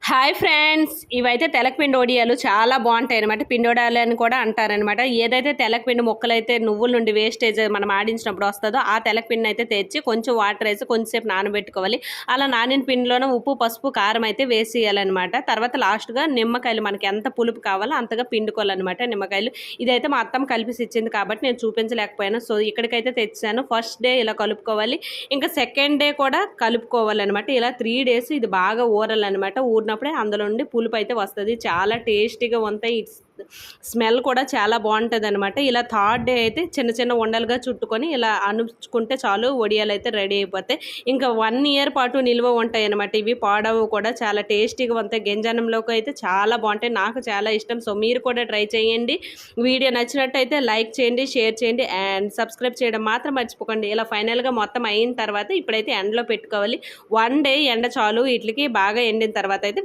Hi friends, ఇవైతే తెలకపిండి వడియాలు చాలా బాగుంటాయి అనమాట. పిండి వడియాలు అని కూడా అంటారనమాట. ఏదైతే తెలకపిండి ముక్కలైతే నువ్వుల నుండి వేస్టేజ్ మనం ఆడించినప్పుడు వస్తుందో ఆ తెలకపిండిని అయితే తెచ్చి కొంచెం వాటర్ వేసి కొంచెంసేపు నానబెట్టుకోవాలి. అలా నానిన పిండిలోనే ఉప్పు, పసుపు, కారం అయితే వేసేయాలన్నమాట. తర్వాత లాస్ట్గా నిమ్మకాయలు మనకి ఎంత పులుపు కావాలో అంతగా పిండుకోవాలన్నమాట నిమ్మకాయలు. ఇదైతే మా అత్తమ్మ కలిపి ఇచ్చింది కాబట్టి నేను చూపించలేకపోయాను. సో ఇక్కడికైతే తెచ్చాను. ఫస్ట్ డే ఇలా కలుపుకోవాలి, ఇంకా సెకండ్ డే కూడా కలుపుకోవాలన్నమాట. ఇలా 3 days ఇది బాగా ఊరాలన్నమాట. ఊరినప్పుడే అందులో నుండి పులుపు అయితే వస్తుంది. చాలా టేస్టీగా ఉంటాయి. స్మెల్ కూడా చాలా బాగుంటుంది అనమాట. ఇలా థర్డ్ డే అయితే చిన్న చిన్న ఉండలుగా చుట్టుకొని ఇలా అనుకుంటే చాలు, వడియాలు అయితే రెడీ అయిపోతాయి. ఇంకా 1 year పాటు నిల్వ ఉంటాయి అనమాట. ఇవి పాడవు కూడా, చాలా టేస్టీగా ఉంటాయి. గంజానంలోకి అయితే చాలా బాగుంటాయి. నాకు చాలా ఇష్టం. సో మీరు కూడా ట్రై చేయండి. వీడియో నచ్చినట్టయితే లైక్ చేయండి, షేర్ చేయండి అండ్ సబ్స్క్రైబ్ చేయడం మాత్రం మర్చిపోకండి. ఇలా ఫైనల్గా మొత్తం అయిన తర్వాత ఇప్పుడైతే ఎండలో పెట్టుకోవాలి. 1 day ఎండ చాలు వీటికి. బాగా ఎండిన తర్వాత అయితే